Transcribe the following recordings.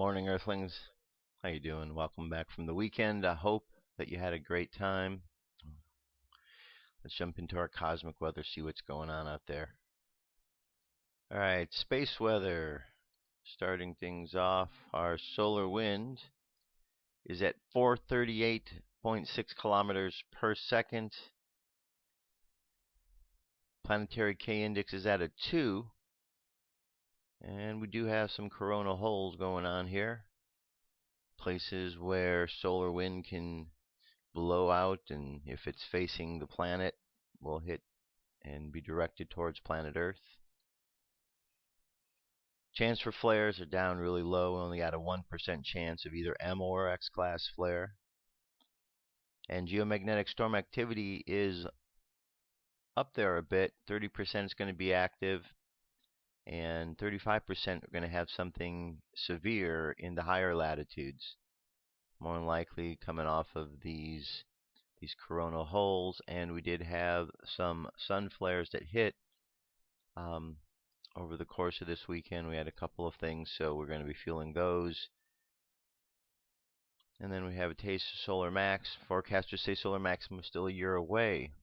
Morning, Earthlings. How you doing? Welcome back from the weekend. I hope that you had a great time. Let's jump into our cosmic weather, see what's going on out there. All right, space weather. Starting things off, our solar wind is at 438.6 kilometers per second. Planetary K index is at a 2. And we do have some coronal holes going on here. Places where solar wind can blow out, and if it's facing the planet, will hit and be directed towards planet Earth. Chance for flares are down really low. We only got a 1% chance of either M or X class flare. And geomagnetic storm activity is up there a bit. 30% is going to be active, and 35% are going to have something severe in the higher latitudes. More than likely coming off of these coronal holes, and we did have some sun flares that hit over the course of this weekend. We had a couple of things, so we're going to be feeling those. And then we have a taste of solar max. Forecasters say solar maximum is still a year away,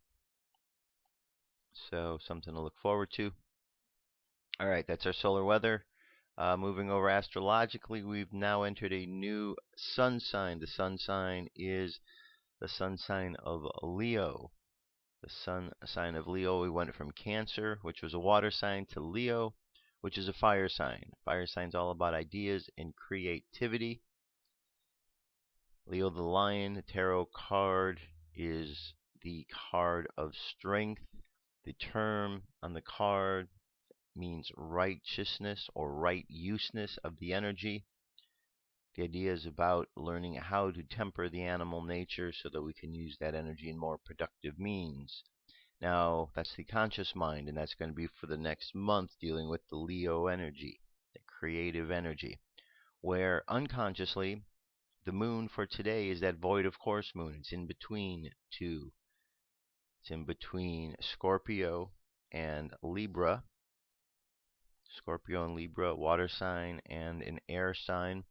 so something to look forward to. All right, that's our solar weather. Moving over astrologically, we've now entered a new sun sign. The sun sign is the sun sign of Leo. The sun sign of Leo, we went from Cancer, which was a water sign, to Leo, which is a fire sign. Fire sign's all about ideas and creativity. Leo the Lion, the tarot card, is the card of strength. The term on the card means righteousness or right useness of the energy. The idea is about learning how to temper the animal nature so that we can use that energy in more productive means. Now, that's the conscious mind, and that's going to be for the next month, dealing with the Leo energy, the creative energy, where unconsciously, the moon for today is that void of course moon. It's in between two. It's in between Scorpio and Libra. Scorpio and Libra, water sign and an air sign.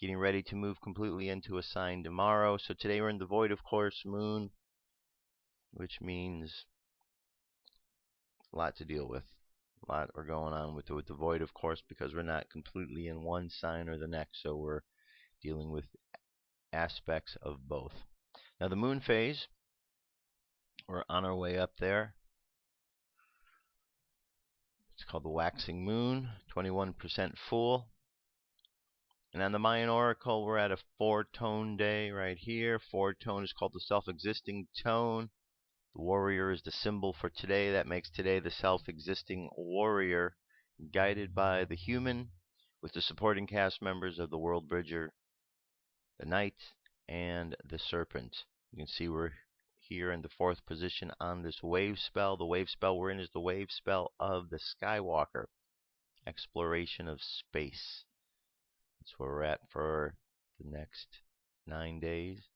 Getting ready to move completely into a sign tomorrow. So today we're in the void of course moon, which means a lot to deal with. A lot are going on with the void of course, because we're not completely in one sign or the next, so we're dealing with aspects of both. Now the moon phase, we're on our way up there. It's called the waxing moon, 21% full. And on the Mayan Oracle, we're at a 4-tone day right here. 4-tone is called the self-existing tone. The warrior is the symbol for today. That makes today the self-existing warrior, guided by the human, with the supporting cast members of the World Bridger, the Knight, and the Serpent. You can see we're here in the 4th position on this wave spell. The wave spell we're in is the wave spell of the Skywalker, exploration of space. That's where we're at for the next 9 days.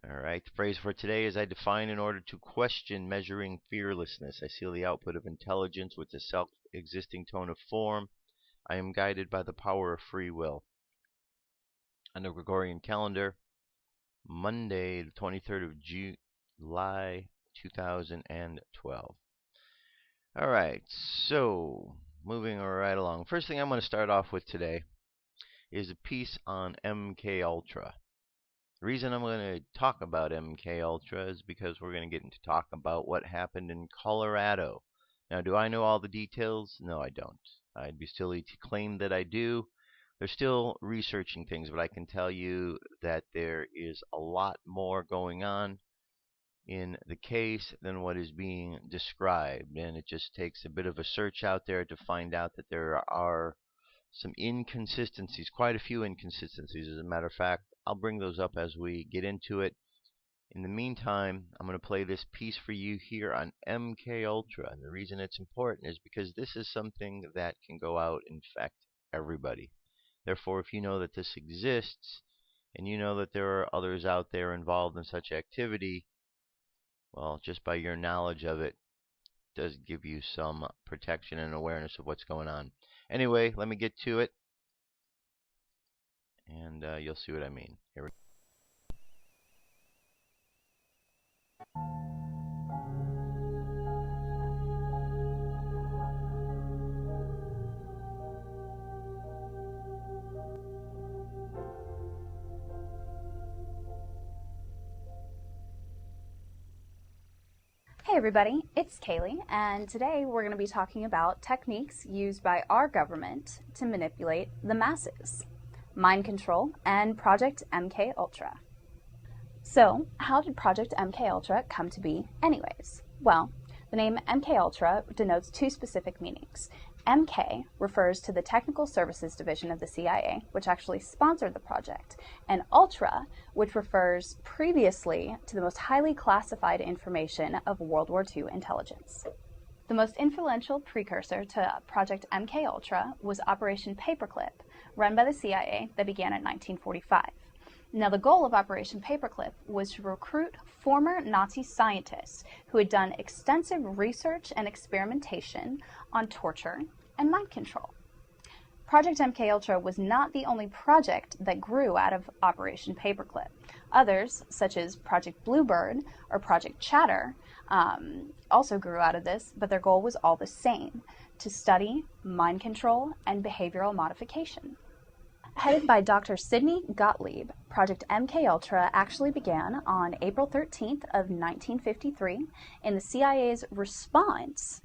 Alright, the phrase for today is: I define in order to question, measuring fearlessness. I seal the output of intelligence with the self-existing tone of form. I am guided by the power of free will. On the Gregorian calendar, Monday, the 23rd of July, 2012. Alright, so moving right along. First thing I'm going to start off with today is a piece on MkUltra. The reason I'm going to talk about MkUltra is because we're going to get into talk about what happened in Colorado. Now, do I know all the details? No, I don't. I'd be silly to claim that I do. They're still researching things, but I can tell you that there is a lot more going on in the case than what is being described, and it just takes a bit of a search out there to find out that there are some inconsistencies, quite a few inconsistencies. As a matter of fact, I'll bring those up as we get into it. In the meantime, I'm going to play this piece for you here on MkUltra, and the reason it's important is because this is something that can go out and affect everybody. Therefore, if you know that this exists, and you know that there are others out there involved in such activity, well, just by your knowledge of it, does give you some protection and awareness of what's going on. Anyway, let me get to it, and you'll see what I mean. Here we go. Hey everybody, it's Kaylee, and today we're going to be talking about techniques used by our government to manipulate the masses, mind control, and Project MkUltra. So, how did Project MkUltra come to be anyways? Well, the name MkUltra denotes two specific meanings. MK refers to the Technical Services Division of the CIA, which actually sponsored the project, and Ultra, which refers previously to the most highly classified information of World War II intelligence. The most influential precursor to Project MkUltra was Operation Paperclip, run by the CIA that began in 1945. Now, the goal of Operation Paperclip was to recruit former Nazi scientists who had done extensive research and experimentation on torture and mind control. Project MkUltra was not the only project that grew out of Operation Paperclip. Others, such as Project Bluebird or Project Chatter, also grew out of this, but their goal was all the same: to study mind control and behavioral modification. Headed by Dr. Timmy Gottlieb, Project MkUltra actually began on April 13th of 1953 in the CIA's response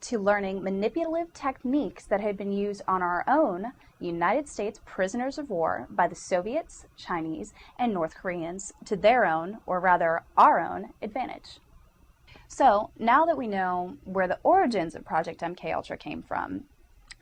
to learning manipulative techniques that had been used on our own United States prisoners of war by the Soviets, Chinese, and North Koreans to their own, or rather our own, advantage. So now that we know where the origins of Project MkUltra came from,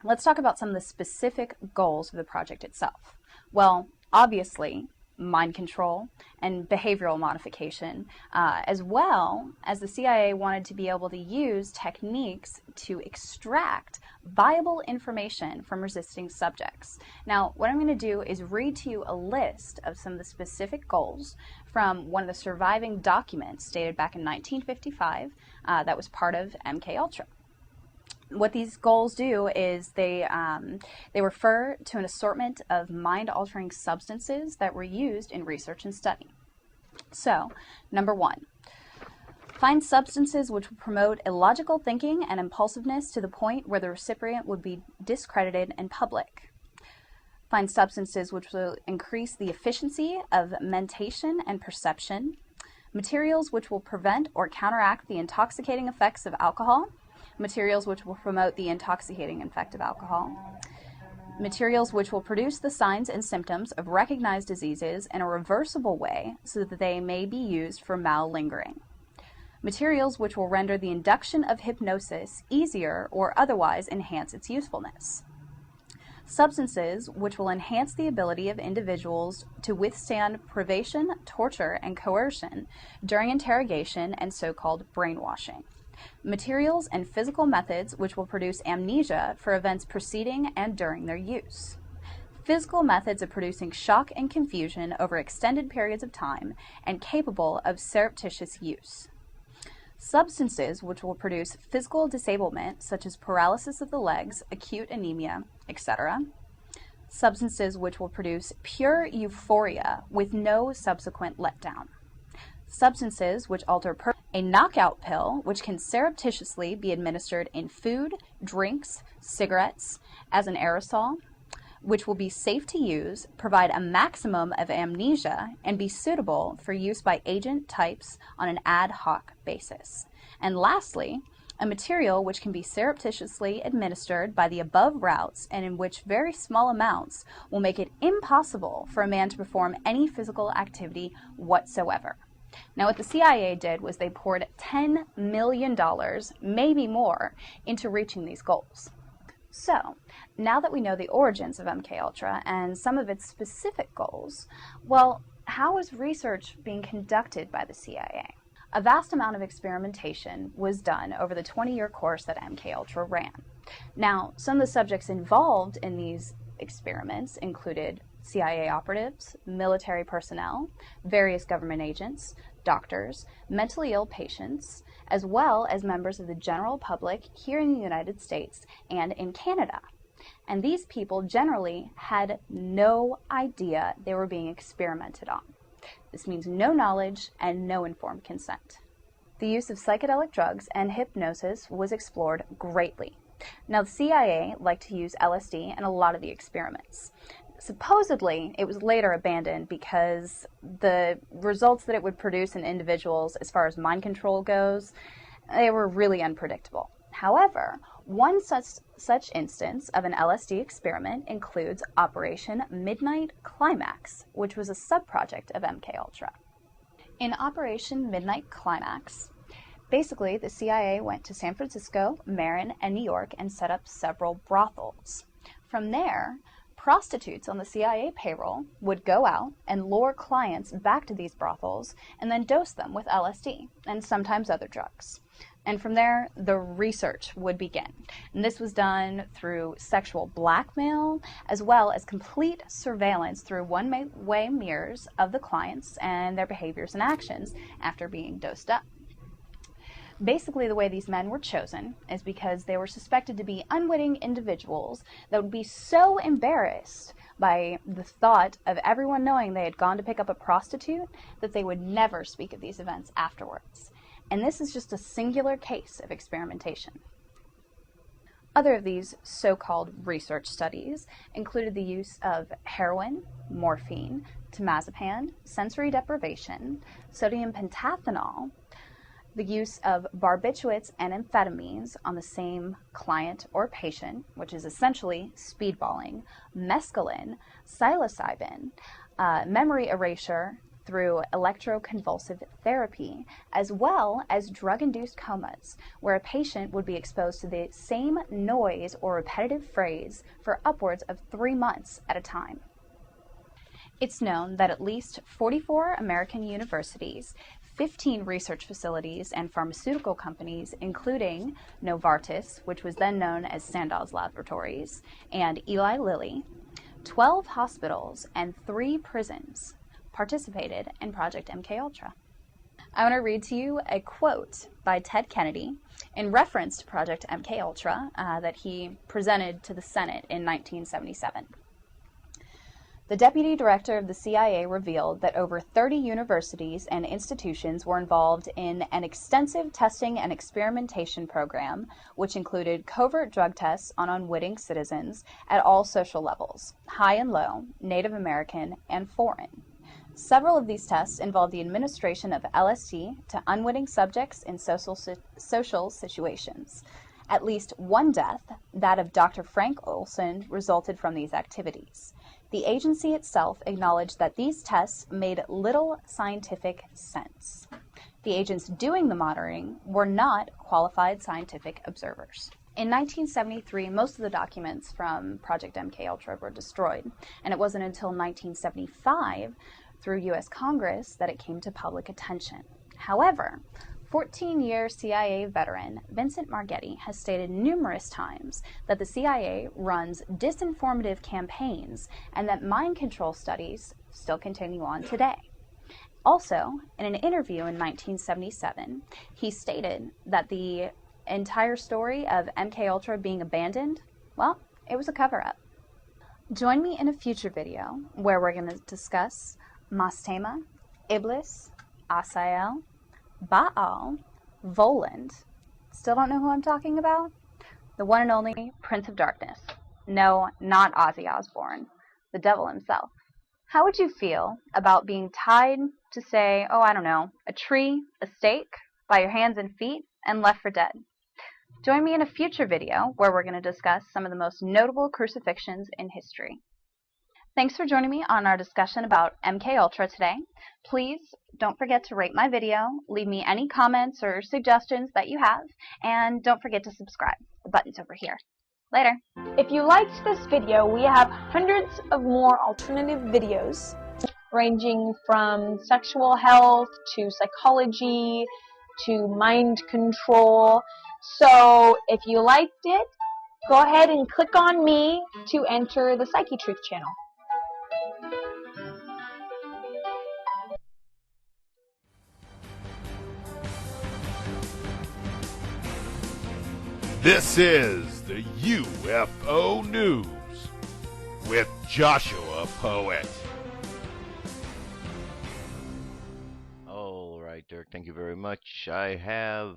let's talk about some of the specific goals of the project itself. Well, obviously, mind control and behavioral modification, as well as the CIA wanted to be able to use techniques to extract viable information from resisting subjects. Now, what I'm going to do is read to you a list of some of the specific goals from one of the surviving documents dated back in 1955 that was part of MkUltra. What these goals do is they refer to an assortment of mind-altering substances that were used in research and study. So, number 1, find substances which will promote illogical thinking and impulsiveness to the point where the recipient would be discredited in public. Find substances which will increase the efficiency of mentation and perception. Materials which will prevent or counteract the intoxicating effects of alcohol. Materials which will promote the intoxicating effect of alcohol. Materials which will produce the signs and symptoms of recognized diseases in a reversible way so that they may be used for malingering. Materials which will render the induction of hypnosis easier or otherwise enhance its usefulness. Substances which will enhance the ability of individuals to withstand privation, torture, and coercion during interrogation and so-called brainwashing. Materials and physical methods which will produce amnesia for events preceding and during their use. Physical methods of producing shock and confusion over extended periods of time and capable of surreptitious use. Substances which will produce physical disablement such as paralysis of the legs, acute anemia, etc. Substances which will produce pure euphoria with no subsequent letdown. Substances which alter a knockout pill which can surreptitiously be administered in food, drinks, cigarettes, as an aerosol, which will be safe to use, provide a maximum of amnesia, and be suitable for use by agent types on an ad hoc basis. And lastly, a material which can be surreptitiously administered by the above routes and in which very small amounts will make it impossible for a man to perform any physical activity whatsoever. Now, what the CIA did was they poured $10 million, maybe more, into reaching these goals. So, now that we know the origins of MkUltra and some of its specific goals, well, how is research being conducted by the CIA? A vast amount of experimentation was done over the 20-year course that MkUltra ran. Now, some of the subjects involved in these experiments included CIA operatives, military personnel, various government agents, doctors, mentally ill patients, as well as members of the general public here in the United States and in Canada. And these people generally had no idea they were being experimented on. This means no knowledge and no informed consent. The use of psychedelic drugs and hypnosis was explored greatly. Now, the CIA liked to use LSD in a lot of the experiments. Supposedly, it was later abandoned because the results that it would produce in individuals as far as mind control goes, they were really unpredictable. However, one such instance of an LSD experiment includes Operation Midnight Climax, which was a subproject of MkUltra. In Operation Midnight Climax, basically the CIA went to San Francisco, Marin, and New York and set up several brothels. From there, prostitutes on the CIA payroll would go out and lure clients back to these brothels and then dose them with LSD and sometimes other drugs. And from there, the research would begin. And this was done through sexual blackmail, as well as complete surveillance through one-way mirrors of the clients and their behaviors and actions after being dosed up. Basically, the way these men were chosen is because they were suspected to be unwitting individuals that would be so embarrassed by the thought of everyone knowing they had gone to pick up a prostitute that they would never speak of these events afterwards. And this is just a singular case of experimentation. Other of these so-called research studies included the use of heroin, morphine, temazepam, sensory deprivation, sodium pentathenol, the use of barbiturates and amphetamines on the same client or patient, which is essentially speedballing, mescaline, psilocybin, memory erasure through electroconvulsive therapy, as well as drug-induced comas, where a patient would be exposed to the same noise or repetitive phrase for upwards of 3 months at a time. It's known that at least 44 American universities, 15 research facilities, and pharmaceutical companies, including Novartis, which was then known as Sandow's Laboratories, and Eli Lilly, 12 hospitals, and 3 prisons participated in Project MkUltra. I want to read to you a quote by Ted Kennedy in reference to Project MkUltra that he presented to the Senate in 1977. The deputy director of the CIA revealed that over 30 universities and institutions were involved in an extensive testing and experimentation program, which included covert drug tests on unwitting citizens at all social levels, high and low, Native American, and foreign. Several of these tests involved the administration of LSD to unwitting subjects in social situations. At least one death, that of Dr. Frank Olson, resulted from these activities. The agency itself acknowledged that these tests made little scientific sense. The agents doing the monitoring were not qualified scientific observers. In 1973, most of the documents from Project MkUltra were destroyed, and it wasn't until 1975, through U.S. Congress, that it came to public attention. However, 14-year CIA veteran Vincent Margetti has stated numerous times that the CIA runs disinformative campaigns and that mind control studies still continue on today. Also, in an interview in 1977, he stated that the entire story of MkUltra being abandoned, well, it was a cover-up. Join me in a future video where we're going to discuss Mastema, Iblis, Asael, Baal, Voland. Still don't know who I'm talking about? The one and only Prince of Darkness. No, not Ozzy Osbourne. The devil himself. How would you feel about being tied to, say, I don't know, a tree, a stake, by your hands and feet, and left for dead? Join me in a future video where we're going to discuss some of the most notable crucifixions in history. Thanks for joining me on our discussion about MkUltra today. Please don't forget to rate my video, leave me any comments or suggestions that you have, and don't forget to subscribe. The button's over here. Later. If you liked this video, we have hundreds of more alternative videos ranging from sexual health to psychology to mind control. So if you liked it, go ahead and click on me to enter the Psyche Truth channel. This is the UFO News. with Joshua Poet. All right, Dirk, thank you very much. I have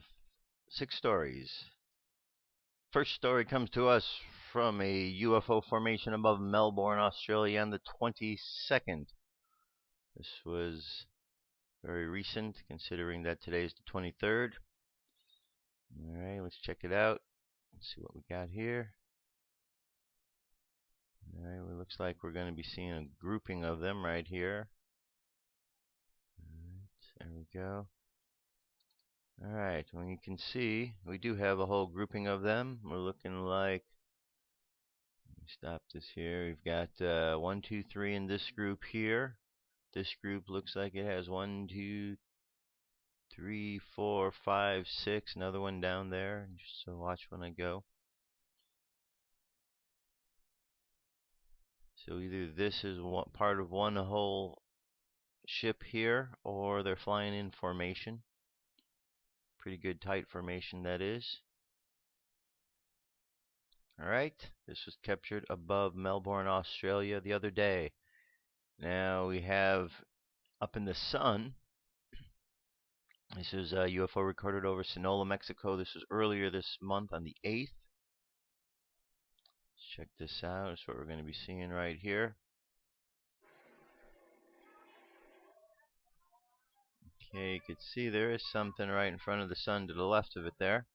6 stories. First story comes to us from a UFO formation above Melbourne, Australia on the 22nd. This was very recent, considering that today is the 23rd. All right, let's check it out. Let's see what we got here. All right, well, it looks like we're going to be seeing a grouping of them right here. All right, there we go. All right, well, you can see we do have a whole grouping of them. We're looking like, let me stop this here. We've got 1, 2, 3 in this group here. This group looks like it has 1, 2, 3, 4, 5, 6. Another one down there. Just so watch when I go. So either this is part of one whole ship here, or they're flying in formation. Pretty good tight formation that is. Alright, this was captured above Melbourne, Australia the other day. Now we have up in the sun. This is a UFO recorded over Sinaloa, Mexico. This was earlier this month on the 8th. Let's check this out. That's what we're going to be seeing right here. Okay, you can see there is something right in front of the sun to the left of it there.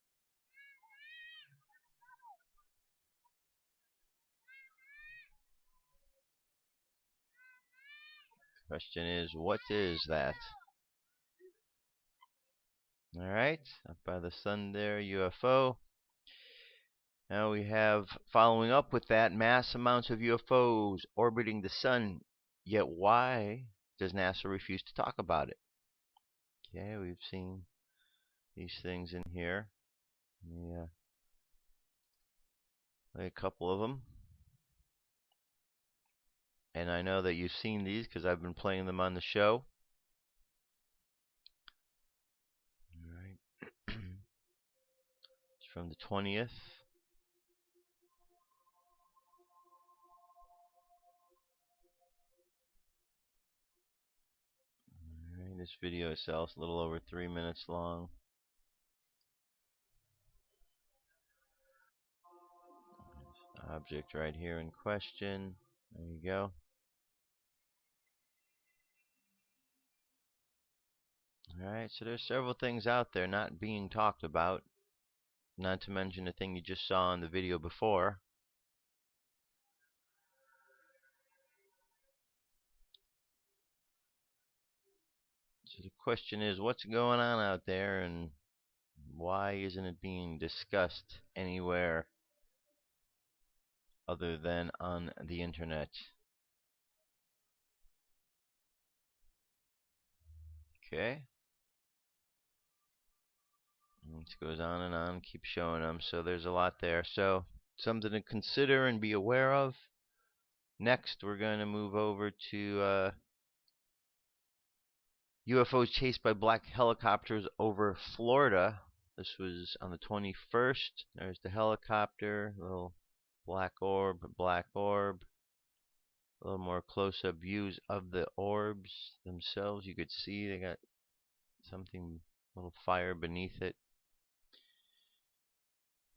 Question is, what is that? Alright, up by the sun there, UFO. Now we have, following up with that, mass amounts of UFOs orbiting the sun. Yet why does NASA refuse to talk about it? Okay, we've seen these things in here. Yeah, a couple of them. And I know that you've seen these because I've been playing them on the show. Alright. It's from the 20th. Alright, this video itself is a little over 3 minutes long. Object right here in question. There you go. Alright, so there's several things out there not being talked about. Not to mention the thing you just saw in the video before. So the question is, what's going on out there and why isn't it being discussed anywhere other than on the internet? Okay. And it goes on and on, keep showing them. So there's a lot there. So something to consider and be aware of. Next, we're going to move over to UFOs chased by black helicopters over Florida. This was on the 21st. There's the helicopter, little black orb, A little more close-up views of the orbs themselves. You could see they got something, a little fire beneath it.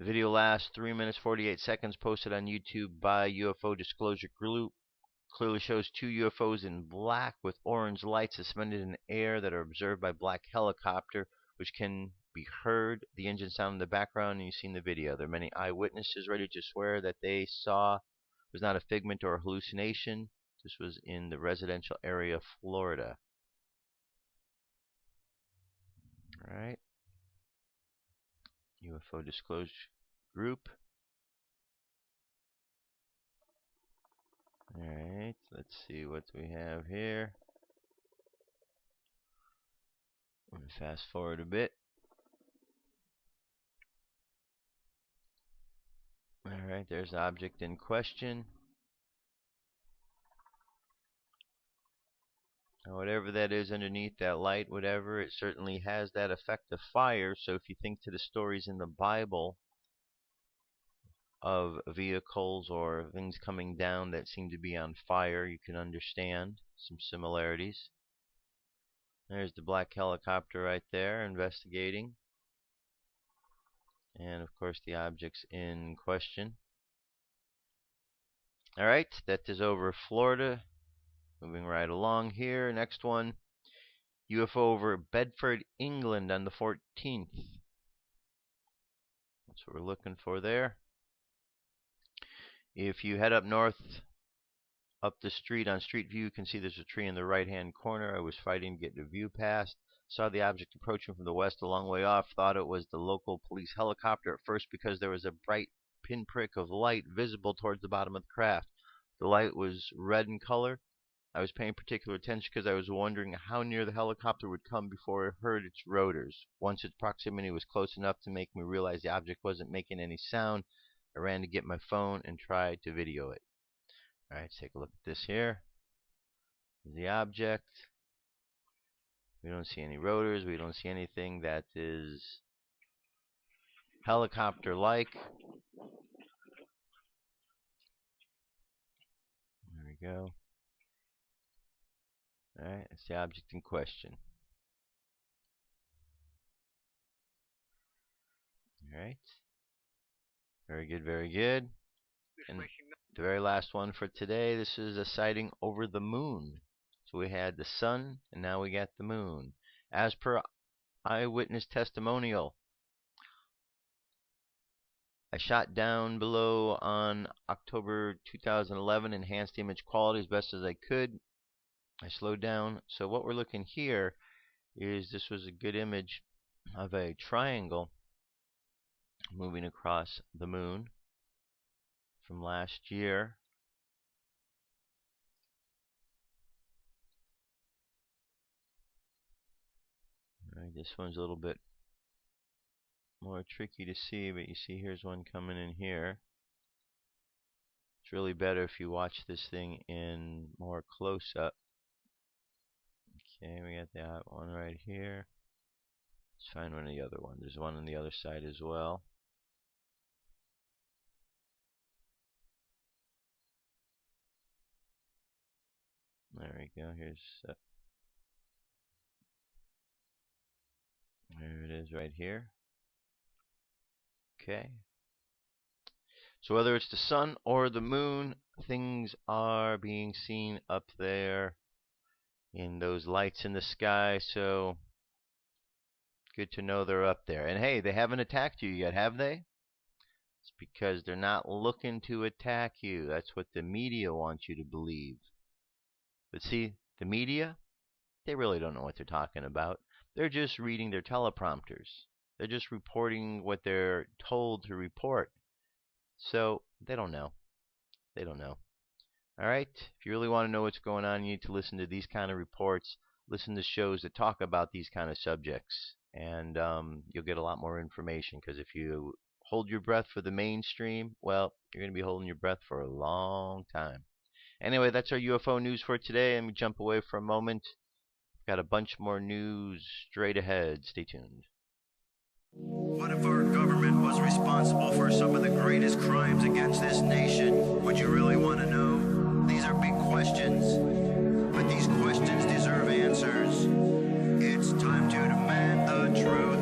The video lasts 3 minutes 48 seconds, posted on YouTube by UFO Disclosure Group. Clearly shows 2 UFOs in black with orange lights suspended in air that are observed by black helicopter, which can be heard, the engine sound in the background, and you've seen the video. There are many eyewitnesses ready to swear that they saw was not a figment or a hallucination. This was in the residential area of Florida. Alright. UFO Disclosure Group. Alright, let's see what we have here. Let me fast forward a bit. Alright, there's the object in question. Now, whatever that is underneath that light, whatever, it certainly has that effect of fire. So if you think to the stories in the Bible, of vehicles or things coming down that seem to be on fire. You can understand some similarities. There's the black helicopter right there investigating. And of course the objects in question. Alright, that is over Florida. Moving right along here. Next one. UFO over Bedford, England on the 14th. That's what we're looking for there. If you head up north, up the street on Street View, you can see there's a tree in the right-hand corner. I was fighting to get the view past. Saw the object approaching from the west a long way off. Thought it was the local police helicopter at first because there was a bright pinprick of light visible towards the bottom of the craft. The light was red in color. I was paying particular attention because I was wondering how near the helicopter would come before I heard its rotors. Once its proximity was close enough to make me realize the object wasn't making any sound, I ran to get my phone and tried to video it. Alright, let's take a look at this here. Here's the object. We don't see any rotors. We don't see anything that is helicopter-like. There we go. Alright, that's the object in question. Alright. Very good, very good. And the very last one for today, this is a sighting over the moon. So we had the sun, and now we got the moon. As per eyewitness testimonial, I shot down below on October 2011, enhanced image quality as best as I could. I slowed down. So what we're looking here is this was a good image of a triangle moving across the moon from last year. Alright, this one's a little bit more tricky to see, but you see here's one coming in here. It's really better if you watch this thing in more close up. Okay, we got that one right here. Let's find one of the other ones. There's one on the other side as well. There we go. Here's there it is right here. Okay. So whether it's the sun or the moon, things are being seen up there in those lights in the sky. So good to know they're up there. And hey, they haven't attacked you yet, have they? It's because they're not looking to attack you. That's what the media wants you to believe. But see, the media, they really don't know what they're talking about. They're just reading their teleprompters. They're just reporting what they're told to report. So they don't know. They don't know. Alright, if you really want to know what's going on, you need to listen to these kind of reports. Listen to shows that talk about these kind of subjects. And you'll get a lot more information. Because if you hold your breath for the mainstream, well, you're going to be holding your breath for a long time. Anyway, that's our UFO news for today. Let me jump away for a moment. Got a bunch more news straight ahead. Stay tuned. What if our government was responsible for some of the greatest crimes against this nation? Would you really want to know? These are big questions, but these questions deserve answers. It's time to demand the truth.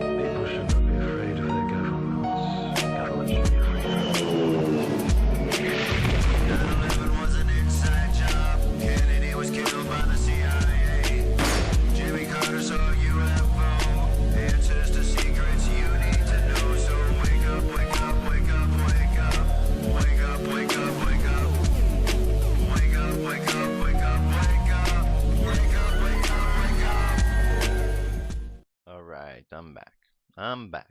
People should not be afraid of their governments. Governments should be afraid of 9/11 was an inside job. Kennedy was killed by the CIA. Jimmy Carter saw a UFO. Answers to secrets you need to know. So wake up, wake up, wake up, wake up. Wake up, wake up, wake up. Wake up, wake up, wake up, wake up. Wake up, wake up, wake up. Alright, I'm back. I'm back.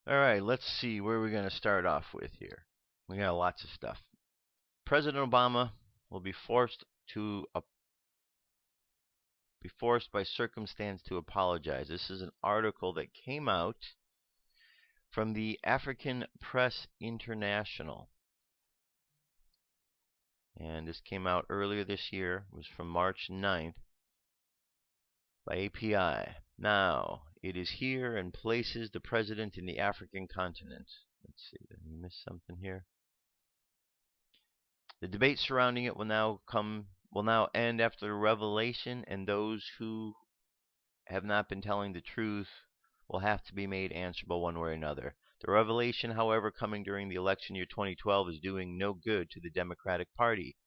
Alright, let's see where we're going to start off with here. We got lots of stuff. President Obama will be forced by circumstance to apologize. This is an article that came out from the African Press International. And this came out earlier this year. It was from March 9th by API. Now, It is here and places the president in the African continent. Let's see, did we miss something here? The debate surrounding it will now end after the revelation, and those who have not been telling the truth will have to be made answerable one way or another. The revelation, however, coming during the election year 2012 is doing no good to the Democratic Party.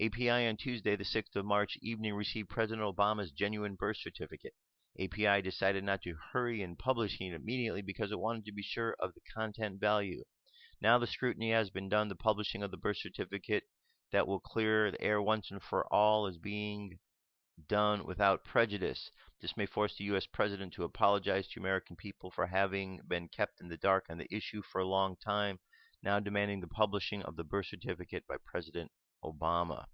API on Tuesday, the 6th of March evening, received President Obama's genuine birth certificate. API decided not to hurry in publishing it immediately because it wanted to be sure of the content value. Now the scrutiny has been done. The publishing of the birth certificate that will clear the air once and for all is being done without prejudice. This may force the U.S. president to apologize to American people for having been kept in the dark on the issue for a long time, now demanding the publishing of the birth certificate by President Obama.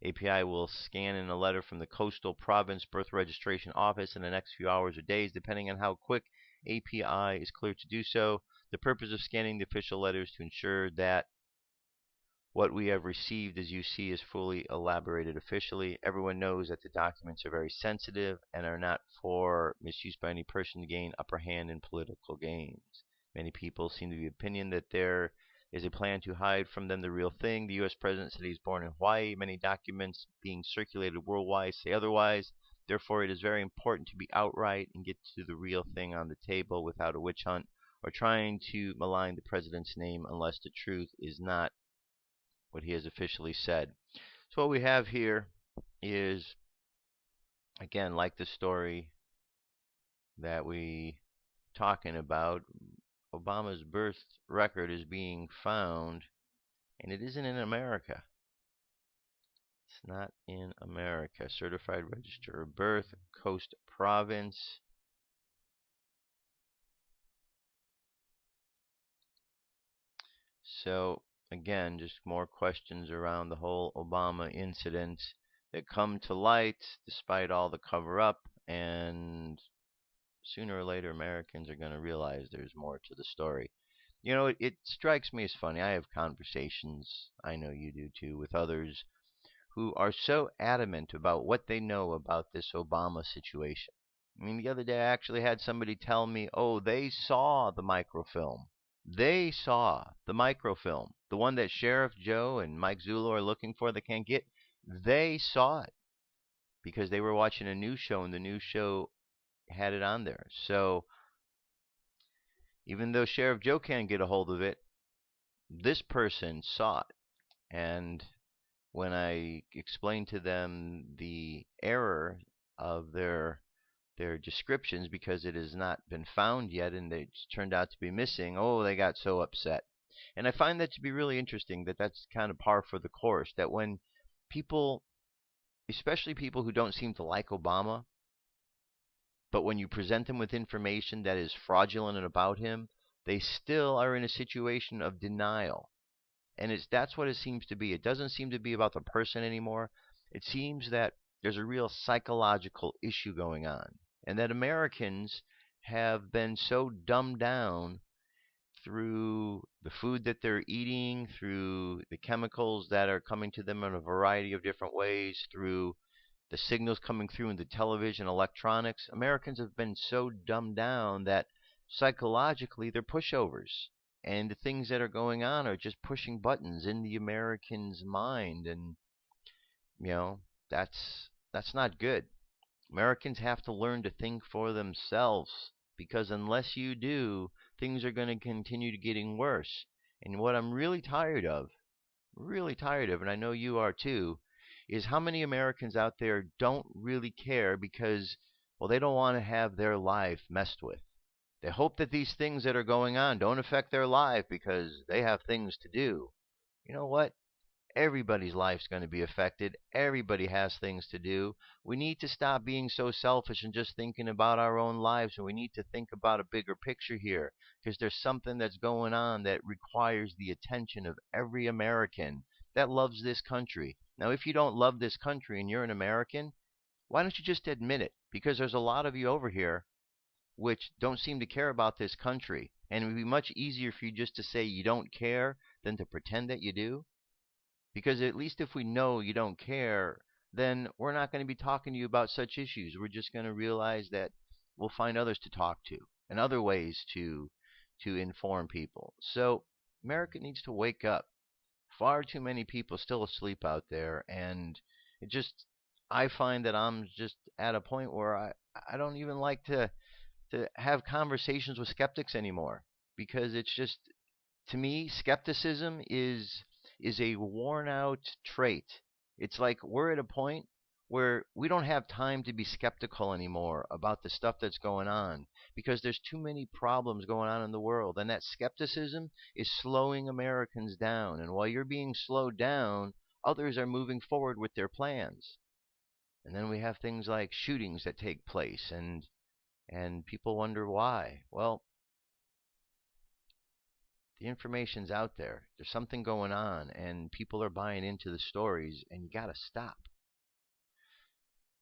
API will scan in a letter from the Coastal Province Birth Registration Office in the next few hours or days, depending on how quick API is cleared to do so. The purpose of scanning the official letters to ensure that what we have received, as you see, is fully elaborated officially. Everyone knows that the documents are very sensitive and are not for misuse by any person to gain upper hand in political games. Many people seem to be of the opinion that there is a plan to hide from them the real thing. The U.S. president said he's born in Hawaii. Many documents being circulated worldwide say otherwise. Therefore, it is very important to be outright and get to the real thing on the table without a witch hunt or trying to malign the president's name unless the truth is not what he has officially said. So what we have here is, again, like the story that we talking about, Obama's birth record is being found, and it isn't in America. It's not in America. Certified Register of Birth, Coast Province. So again, just more questions around the whole Obama incident that come to light despite all the cover-up, and sooner or later Americans are going to realize there's more to the story. You know, it strikes me as funny. I have conversations, I know you do too, with others who are so adamant about what they know about this Obama situation. I mean, the other day I actually had somebody tell me, oh, they saw the microfilm. They saw the microfilm, the one that Sheriff Joe and Mike Zulo are looking for, they can't get. They saw it because they were watching a news show, and the news show had it on there. So even though Sheriff Joe can't get a hold of it, this person saw it. And when I explained to them the error of their descriptions, because it has not been found yet and it's turned out to be missing, oh, they got so upset. And I find that to be really interesting, that that's kind of par for the course, that when people, especially people who don't seem to like Obama, but when you present them with information that is fraudulent about him, they still are in a situation of denial. And that's what it seems to be. It doesn't seem to be about the person anymore. It seems that there's a real psychological issue going on, and that Americans have been so dumbed down through the food that they're eating, through the chemicals that are coming to them in a variety of different ways, through the signals coming through in the television, electronics. Americans have been so dumbed down that psychologically they're pushovers. And the things that are going on are just pushing buttons in the American's mind. And, you know, that's not good. Americans have to learn to think for themselves, because unless you do, things are going to continue to getting worse. And what I'm really tired of, and I know you are too, is how many Americans out there don't really care because, well, they don't want to have their life messed with. They hope that these things that are going on don't affect their life because they have things to do. You know what? Everybody's life's going to be affected. Everybody has things to do. We need to stop being so selfish and just thinking about our own lives, and we need to think about a bigger picture here, because there's something that's going on that requires the attention of every American that loves this country. Now, if you don't love this country and you're an American, why don't you just admit it? Because there's a lot of you over here which don't seem to care about this country. And it would be much easier for you just to say you don't care than to pretend that you do. Because at least if we know you don't care, then we're not going to be talking to you about such issues. We're just going to realize that, we'll find others to talk to and other ways to inform people. So America needs to wake up. Far too many people still asleep out there, and it just I find that I'm just at a point where I don't even like to have conversations with skeptics anymore, because it's just, to me, skepticism is a worn out trait. It's like we're at a point where we don't have time to be skeptical anymore about the stuff that's going on, because there's too many problems going on in the world, and that skepticism is slowing Americans down. And while you're being slowed down, others are moving forward with their plans. And then we have things like shootings that take place, and people wonder why. Well, the information's out there. There's something going on, and people are buying into the stories, and you got to stop.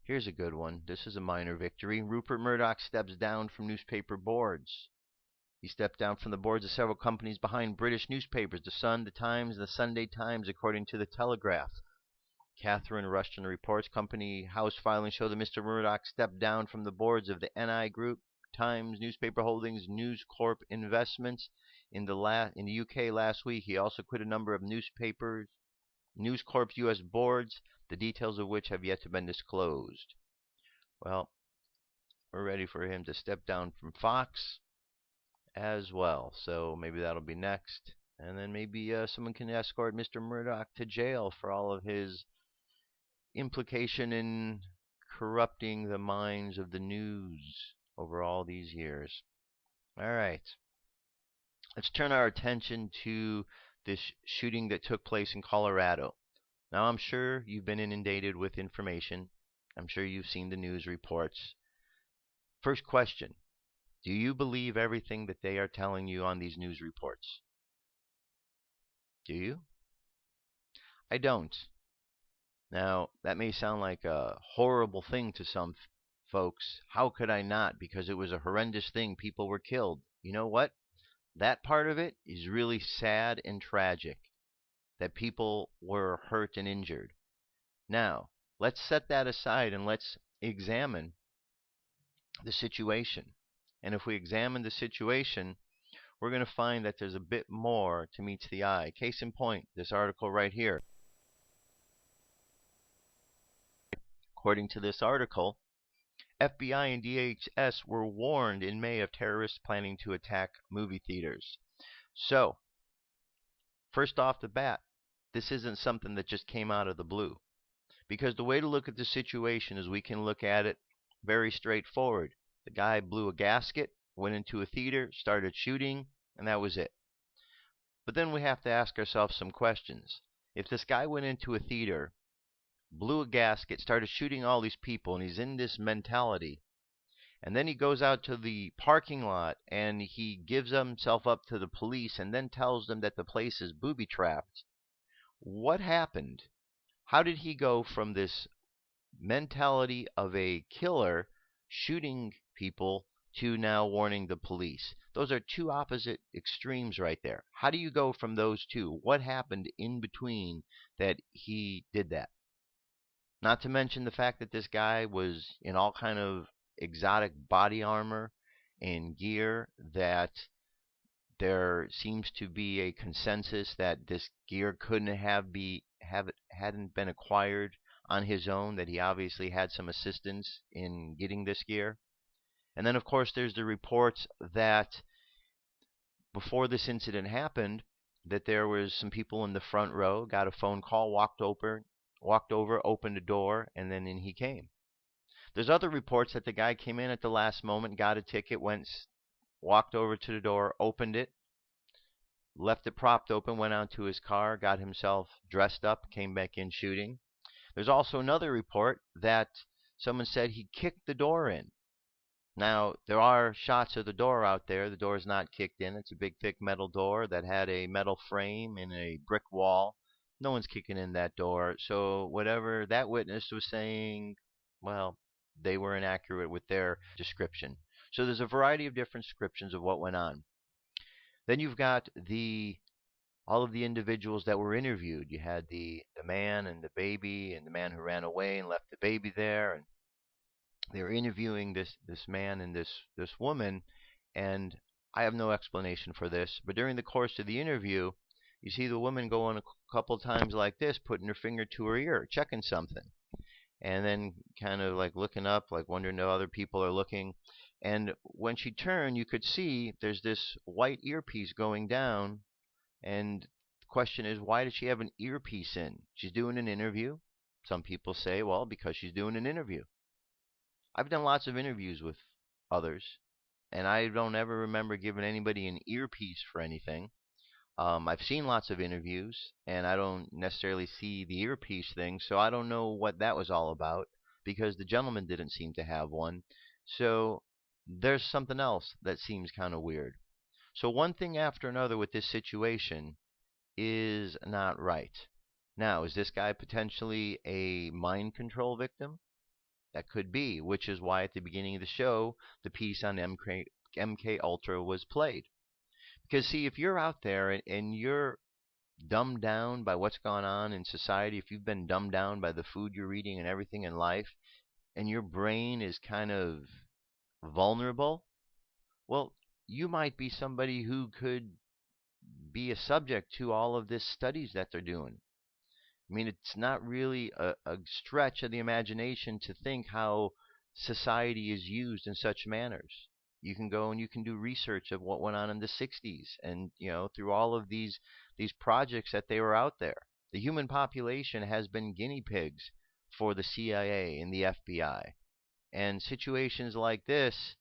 Here's a good one. This is a minor victory. Rupert Murdoch steps down from newspaper boards. He stepped down from the boards of several companies behind British newspapers, The Sun, The Times, and The Sunday Times, according to The Telegraph. Catherine Rushton reports Company House filings show that Mr. Murdoch stepped down from the boards of the NI Group, Times Newspaper Holdings, News Corp Investments. In the UK last week, he also quit a number of newspapers, News Corp's U.S. boards, the details of which have yet to be disclosed. Well, we're ready for him to step down from Fox as well, so maybe that'll be next. And then maybe someone can escort Mr. Murdoch to jail for all of his implication in corrupting the minds of the news over all these years. All right. Let's turn our attention to this shooting that took place in Colorado. Now, I'm sure you've been inundated with information. I'm sure you've seen the news reports. First question: do you believe everything that they are telling you on these news reports? Do you? I don't. Now, that may sound like a horrible thing to some folks. How could I not? Because it was a horrendous thing. People were killed. You know what? That part of it is really sad and tragic, that people were hurt and injured. Now, let's set that aside and let's examine the situation. And if we examine the situation, we're going to find that there's a bit more to meet the eye. Case in point, this article right here. According to this article, FBI and DHS were warned in May of terrorists planning to attack movie theaters. So, first off the bat, this isn't something that just came out of the blue. Because the way to look at the situation is we can look at it very straightforward. The guy blew a gasket, went into a theater, started shooting, and that was it. But then we have to ask ourselves some questions. If this guy went into a theater, blew a gasket, started shooting all these people, and he's in this mentality, and then he goes out to the parking lot and he gives himself up to the police and then tells them that the place is booby-trapped, what happened? How did he go from this mentality of a killer shooting people to now warning the police? Those are two opposite extremes right there. How do you go from those two? What happened in between that he did that? Not to mention the fact that this guy was in all kind of exotic body armor and gear, that there seems to be a consensus that this gear couldn't hadn't been acquired on his own, that he obviously had some assistance in getting this gear. And then, of course, there's the reports that before this incident happened, that there was some people in the front row, got a phone call, walked over, opened a door, and then in he came. There's other reports that the guy came in at the last moment, got a ticket, walked over to the door, opened it, left it propped open, went out to his car, got himself dressed up, came back in shooting. There's also another report that someone said he kicked the door in. Now, there are shots of the door out there. The door is not kicked in. It's a big, thick metal door that had a metal frame and a brick wall. No one's kicking in that door. So whatever that witness was saying, well, they were inaccurate with their description. So there's a variety of different descriptions of what went on. Then you've got all of the individuals that were interviewed. You had the man and the baby, and the man who ran away and left the baby there. And They're interviewing this man and this woman, and I have no explanation for this. But during the course of the interview, you see the woman going a couple times like this, putting her finger to her ear, checking something, and then kind of like looking up, like wondering if other people are looking. And when she turned, you could see there's this white earpiece going down. And the question is, why does she have an earpiece in? She's doing an interview. Some people say, well, because she's doing an interview. I've done lots of interviews with others, and I don't ever remember giving anybody an earpiece for anything. I've seen lots of interviews, and I don't necessarily see the earpiece thing, so I don't know what that was all about because the gentleman didn't seem to have one. So there's something else that seems kind of weird. So one thing after another with this situation is not right. Now, is this guy potentially a mind control victim? That could be, which is why at the beginning of the show, the piece on MkUltra was played. Because, see, if you're out there and you're dumbed down by what's gone on in society, if you've been dumbed down by the food you're eating and everything in life, and your brain is kind of vulnerable, well, you might be somebody who could be a subject to all of this studies that they're doing. I mean, it's not really a stretch of the imagination to think how society is used in such manners. You can go and you can do research of what went on in the 60s and, through all of these projects that they were out there. The human population has been guinea pigs for the CIA and the FBI. And situations like this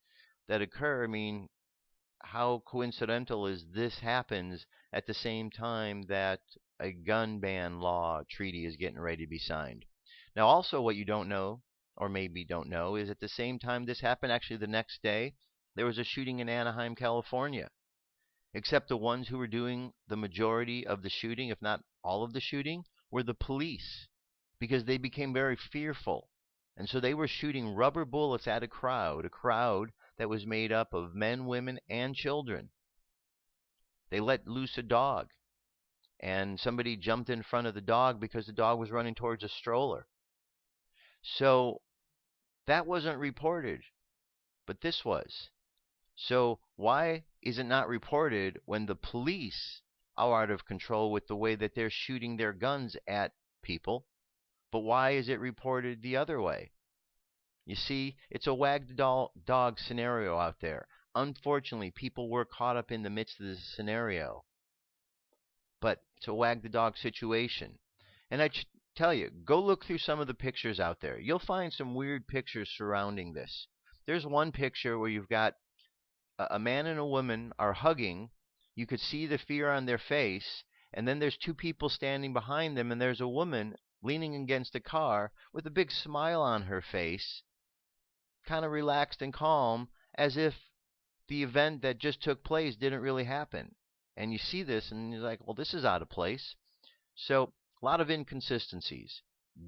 that occur, I mean, how coincidental is this happens at the same time that a gun ban law treaty is getting ready to be signed? Now, also what you don't know, or maybe don't know, is at the same time this happened, actually the next day, there was a shooting in Anaheim, California. Except the ones who were doing the majority of the shooting, if not all of the shooting, were the police, because they became very fearful. And so they were shooting rubber bullets at a crowd that was made up of men, women, and children. They let loose a dog, and somebody jumped in front of the dog because the dog was running towards a stroller. So that wasn't reported, but this was. So why is it not reported when the police are out of control with the way that they're shooting their guns at people? But why is it reported the other way? You see, it's a wag the dog scenario out there. Unfortunately, people were caught up in the midst of this scenario. But it's a wag the dog situation. And I tell you, go look through some of the pictures out there. You'll find some weird pictures surrounding this. There's one picture where you've got a man and a woman are hugging. You could see the fear on their face. And then there's two people standing behind them, and there's a woman leaning against a car with a big smile on her face, kind of relaxed and calm, as if the event that just took place didn't really happen. And you see this and you're like, well, this is out of place. So a lot of inconsistencies.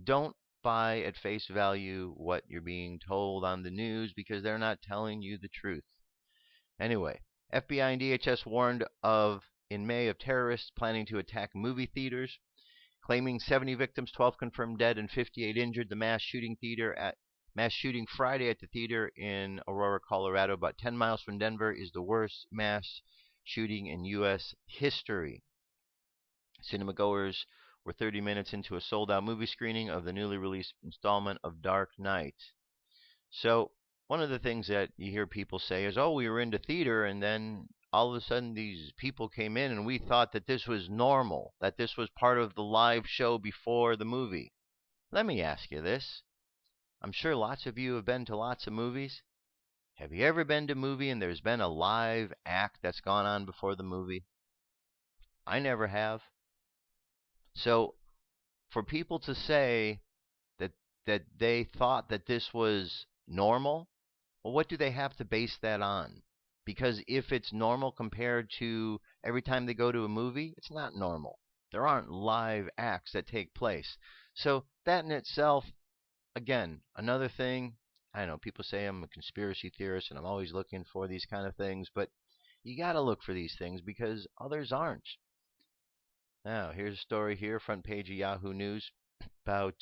Don't buy at face value what you're being told on the news, because they're not telling you the truth. Anyway, FBI and DHS warned in May of terrorists planning to attack movie theaters, claiming 70 victims, 12 confirmed dead, and 58 injured. The mass shooting Friday at the theater in Aurora, Colorado, about 10 miles from Denver, is the worst mass shooting in U.S. history. Cinema goers were 30 minutes into a sold-out movie screening of the newly released installment of Dark Knight. So one of the things that you hear people say is, oh, we were in the theater and then all of a sudden these people came in and we thought that this was normal, that this was part of the live show before the movie. Let me ask you this. I'm sure lots of you have been to lots of movies. Have you ever been to a movie and there's been a live act that's gone on before the movie? I never have. So for people to say that they thought that this was normal, well, what do they have to base that on? Because if it's normal compared to every time they go to a movie, it's not normal. There aren't live acts that take place. So that in itself, again, another thing, I know people say I'm a conspiracy theorist and I'm always looking for these kind of things, but you got to look for these things because others aren't. Now, here's a story here, front page of Yahoo News, about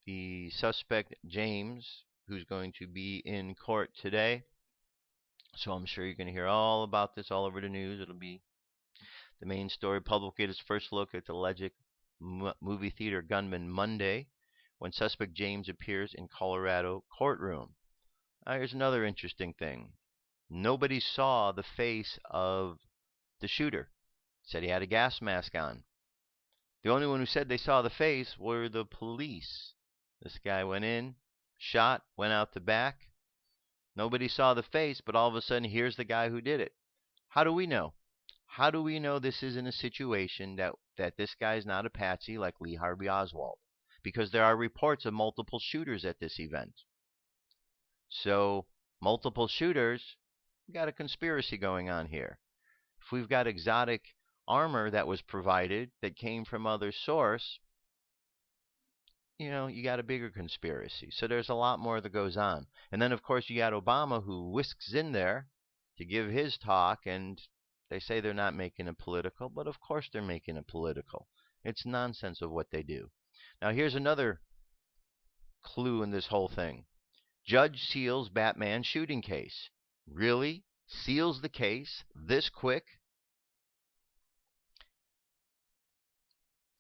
the suspect James, who's going to be in court today. So I'm sure you're going to hear all about this all over the news. It'll be the main story. Public get its first look at the alleged movie theater gunman Monday when suspect James appears in Colorado courtroom. Here's another interesting thing. Nobody saw the face of the shooter. Said he had a gas mask on. The only one who said they saw the face were the police. This guy went in, shot, went out the back. Nobody saw the face, but all of a sudden, here's the guy who did it. How do we know? How do we know this isn't a situation that this guy's not a patsy like Lee Harvey Oswald? Because there are reports of multiple shooters at this event. So, multiple shooters, we got a conspiracy going on here. If we've got exotic armor that was provided that came from other source, you got a bigger conspiracy. So there's a lot more that goes on. And then, of course, you got Obama who whisks in there to give his talk, and they say they're not making it political, but of course they're making it political. It's nonsense of what they do. Now, here's another clue in this whole thing. Judge seals Batman shooting case. Really? Seals the case this quick?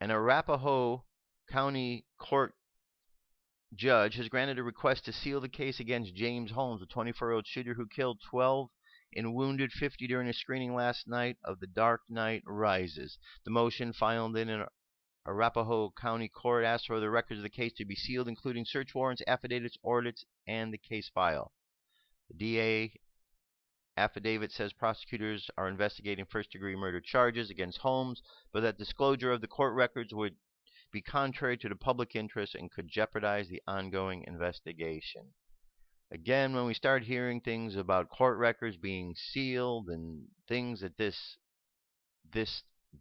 An Arapahoe County Court judge has granted a request to seal the case against James Holmes, a 24-year-old shooter who killed 12 and wounded 50 during a screening last night of The Dark Knight Rises. The motion filed in an Arapahoe County Court asked for the records of the case to be sealed, including search warrants, affidavits, orders, and the case file. The DA affidavit says prosecutors are investigating first-degree murder charges against Holmes, but that disclosure of the court records would be contrary to the public interest and could jeopardize the ongoing investigation. Again, when we start hearing things about court records being sealed and things at this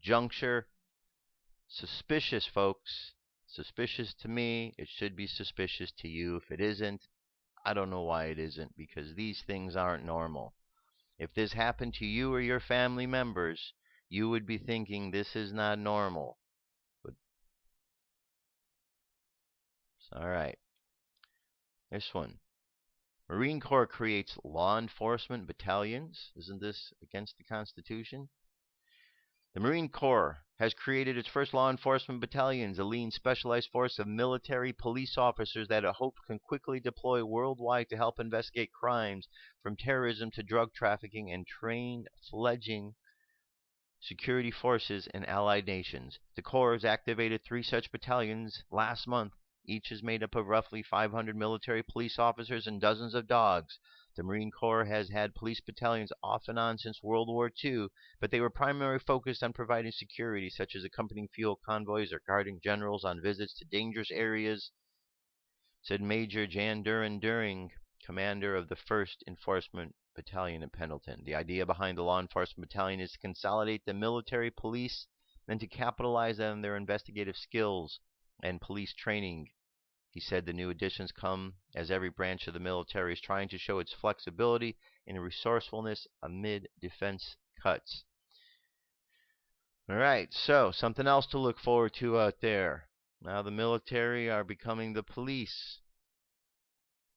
juncture, suspicious, folks. Suspicious to me. It should be suspicious to you. If it isn't, I don't know why it isn't, because these things aren't normal. If this happened to you or your family members, you would be thinking this is not normal. But all right. This one. Marine Corps creates law enforcement battalions. Isn't this against the Constitution? The Marine Corps has created its first law enforcement battalions, a lean specialized force of military police officers that it hopes can quickly deploy worldwide to help investigate crimes from terrorism to drug trafficking and train fledgling security forces in allied nations. The Corps has activated 3 such battalions last month. Each is made up of roughly 500 military police officers and dozens of dogs. The Marine Corps has had police battalions off and on since World War II, but they were primarily focused on providing security, such as accompanying fuel convoys or guarding generals on visits to dangerous areas, said Major Jan During, commander of the 1st Enforcement Battalion in Pendleton. The idea behind the law enforcement battalion is to consolidate the military police and to capitalize on their investigative skills and police training. He said the new additions come as every branch of the military is trying to show its flexibility and resourcefulness amid defense cuts. All right, so something else to look forward to out there. Now the military are becoming the police.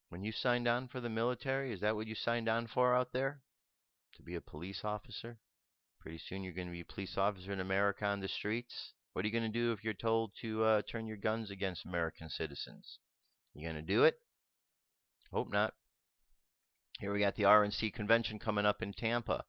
When you signed on for the military, is that what you signed on for out there? To be a police officer? Pretty soon you're going to be a police officer in America on the streets. What are you going to do if you're told to turn your guns against American citizens? You going to do it? Hope not. Here we got the RNC convention coming up in Tampa.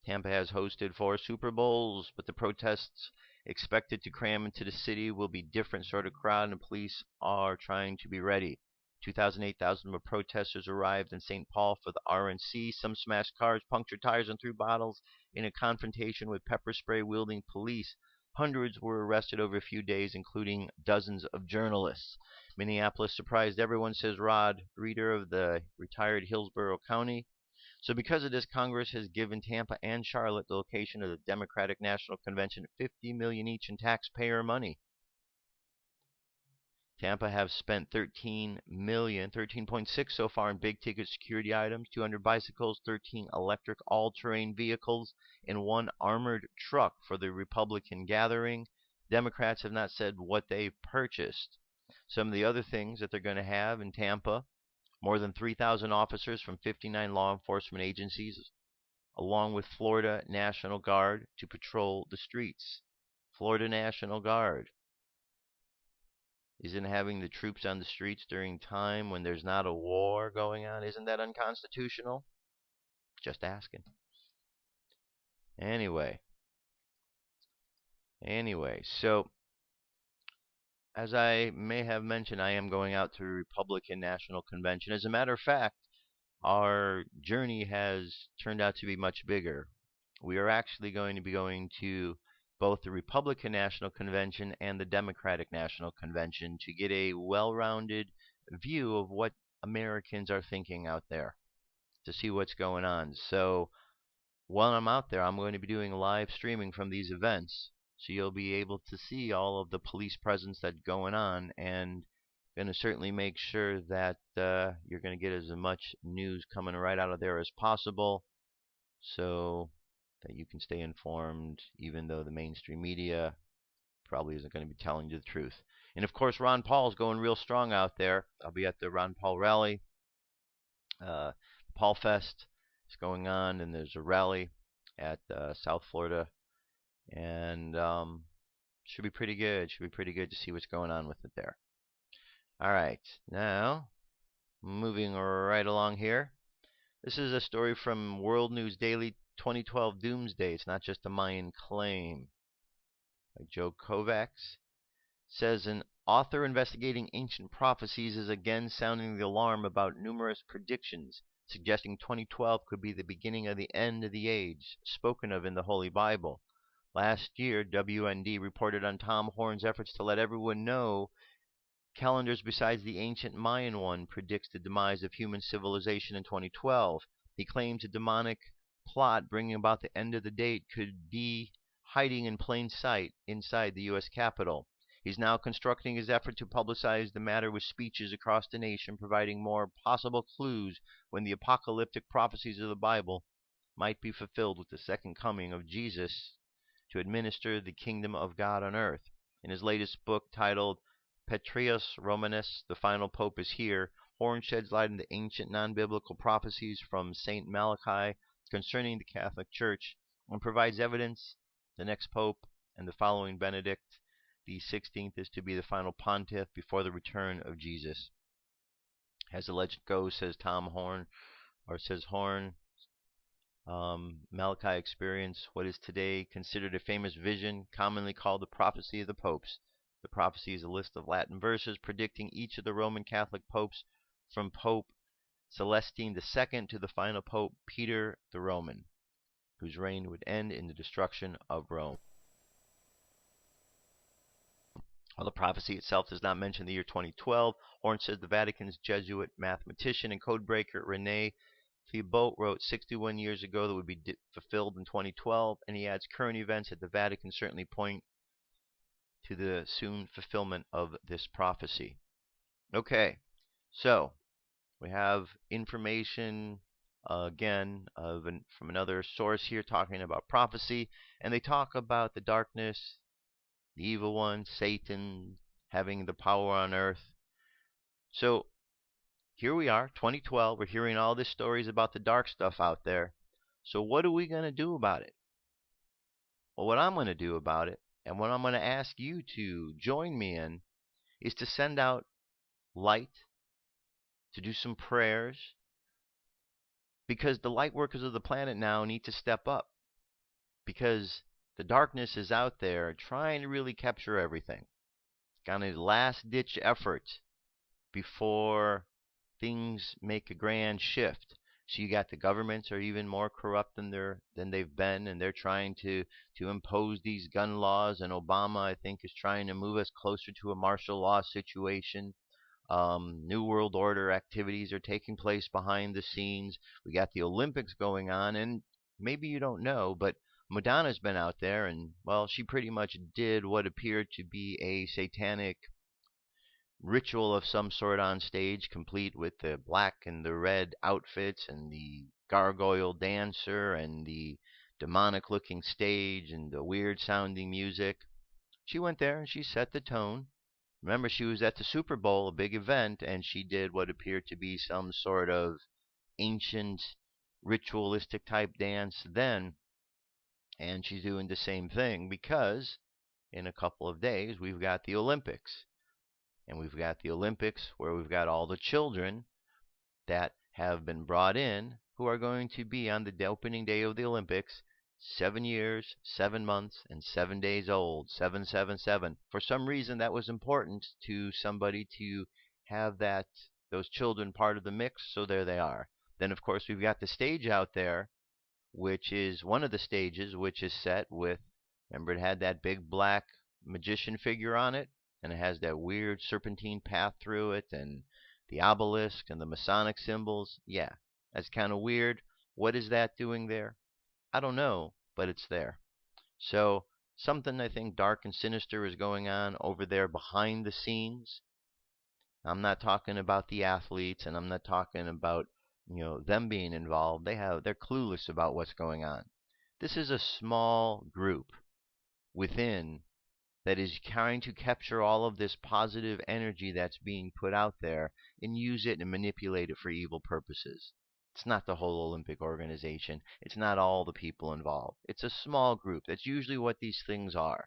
Tampa has hosted 4 Super Bowls, but the protests expected to cram into the city will be different sort of crowd, and police are trying to be ready. 2008,000 protesters arrived in St. Paul for the RNC. Some smashed cars, punctured tires, and threw bottles in a confrontation with pepper spray wielding police. Hundreds were arrested over a few days, including dozens of journalists. Minneapolis surprised everyone, says Rod Reeder of the retired Hillsborough County. So because of this, Congress has given Tampa and Charlotte, the location of the Democratic National Convention, $50 million each in taxpayer money. Tampa have spent $13.6 so far in big-ticket security items, 200 bicycles, 13 electric all-terrain vehicles, and 1 armored truck for the Republican gathering. Democrats have not said what they've purchased. Some of the other things that they're going to have in Tampa: more than 3,000 officers from 59 law enforcement agencies, along with Florida National Guard, to patrol the streets. Florida National Guard isn't having the troops on the streets during time when there's not a war going on. Isn't that unconstitutional? Just asking. Anyway, so as I may have mentioned, I am going out to the Republican National Convention. As a matter of fact, our journey has turned out to be much bigger. We are actually going to be going to both the Republican National Convention and the Democratic National Convention to get a well-rounded view of what Americans are thinking out there, to see what's going on. So while I'm out there, I'm going to be doing live streaming from these events, so you'll be able to see all of the police presence that's going on, and going to certainly make sure that you're going to get as much news coming right out of there as possible, so that you can stay informed, even though the mainstream media probably isn't going to be telling you the truth. And of course, Ron Paul's going real strong out there. I'll be at the Ron Paul rally. Paul Fest is going on, and there's a rally at South Florida, and should be pretty good. Should be pretty good to see what's going on with it there. All right, now moving right along here. This is a story from World News Daily, 2012 Doomsday. It's not just a Mayan claim. By Joe Kovacs. Says an author investigating ancient prophecies is again sounding the alarm about numerous predictions, suggesting 2012 could be the beginning of the end of the age, spoken of in the Holy Bible. Last year, WND reported on Tom Horn's efforts to let everyone know calendars besides the ancient Mayan one predicts the demise of human civilization in 2012. He claims a demonic plot bringing about the end of the date could be hiding in plain sight inside the U.S. Capitol. He's now constructing his effort to publicize the matter with speeches across the nation, providing more possible clues when the apocalyptic prophecies of the Bible might be fulfilled with the second coming of Jesus to administer the kingdom of God on earth. In his latest book titled Petrius Romanus, The Final Pope is Here, Horn sheds light into ancient non-biblical prophecies from St. Malachi concerning the Catholic Church and provides evidence the next Pope and the following Benedict the 16th is to be the final pontiff before the return of Jesus. As the legend goes, says Horn, Malachi experienced what is today considered a famous vision, commonly called the prophecy of the popes. The prophecy is a list of Latin verses predicting each of the Roman Catholic popes from Pope Celestine II to the final Pope Peter the Roman, whose reign would end in the destruction of Rome. While the prophecy itself does not mention the year 2012, Horn says the Vatican's Jesuit mathematician and codebreaker René Thibault wrote 61 years ago that would be fulfilled in 2012, and he adds current events at the Vatican certainly point to the soon fulfillment of this prophecy. Okay, so we have information again from another source here talking about prophecy, and they talk about the darkness, the evil one, Satan, having the power on earth. So here we are, 2012. We're hearing all these stories about the dark stuff out there. So what are we going to do about it? Well, what I'm going to do about it, and what I'm going to ask you to join me in, is to send out light, to do some prayers, because the light workers of the planet now need to step up, because the darkness is out there trying to really capture everything. It's got a last-ditch effort before things make a grand shift. So you got the governments are even more corrupt than they've been, and they're trying to impose these gun laws. And Obama, I think, is trying to move us closer to a martial law situation. New World Order activities are taking place behind the scenes. We got the Olympics going on, and maybe you don't know, but Madonna's been out there, and, well, she pretty much did what appeared to be a satanic ritual of some sort on stage, complete with the black and the red outfits and the gargoyle dancer and the demonic-looking stage and the weird-sounding music. She went there and she set the tone. Remember, she was at the Super Bowl, a big event, and she did what appeared to be some sort of ancient ritualistic type dance then, and she's doing the same thing because in a couple of days we've got the Olympics. And we've got the Olympics where we've got all the children that have been brought in who are going to be on the opening day of the Olympics 7 years, 7 months, and 7 days old. 777. For some reason, that was important to somebody to have those children part of the mix, so there they are. Then, of course, we've got the stage out there, which is one of the stages, which is set with, remember, it had that big black magician figure on it, and it has that weird serpentine path through it, and the obelisk and the Masonic symbols. Yeah, that's kind of weird. What is that doing there? I don't know, but it's there. So something I think dark and sinister is going on over there behind the scenes. I'm not talking about the athletes, and I'm not talking about them being involved. They're clueless about what's going on. This is a small group within that is trying to capture all of this positive energy that's being put out there and use it and manipulate it for evil purposes. It's not the whole Olympic organization. It's not all the people involved. It's a small group. That's usually what these things are.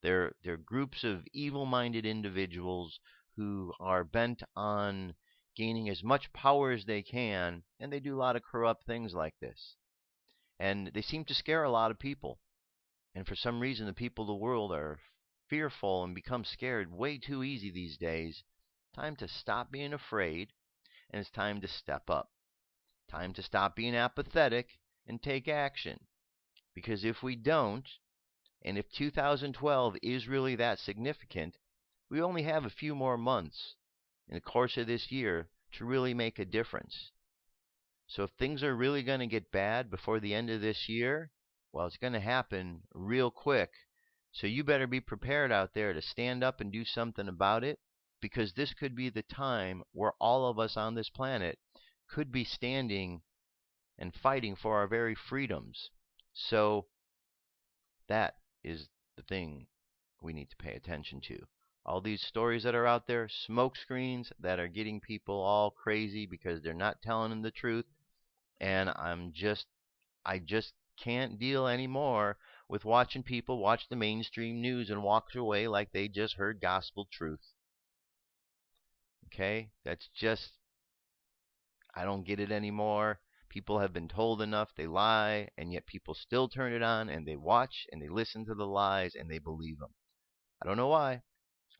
They're groups of evil-minded individuals who are bent on gaining as much power as they can, and they do a lot of corrupt things like this. And they seem to scare a lot of people. And for some reason, the people of the world are fearful and become scared way too easy these days. Time to stop being afraid, and it's time to step up. Time to stop being apathetic and take action. Because if we don't, and if 2012 is really that significant, we only have a few more months in the course of this year to really make a difference. So if things are really going to get bad before the end of this year, well, it's going to happen real quick. So you better be prepared out there to stand up and do something about it, because this could be the time where all of us on this planet could be standing and fighting for our very freedoms. So that is the thing we need to pay attention to. All these stories that are out there, smoke screens that are getting people all crazy because they're not telling them the truth, and I just can't deal anymore with watching people watch the mainstream news and walk away like they just heard gospel truth. Okay? That's just, I don't get it anymore. People have been told enough, they lie, and yet people still turn it on and they watch and they listen to the lies and they believe them. I don't know why.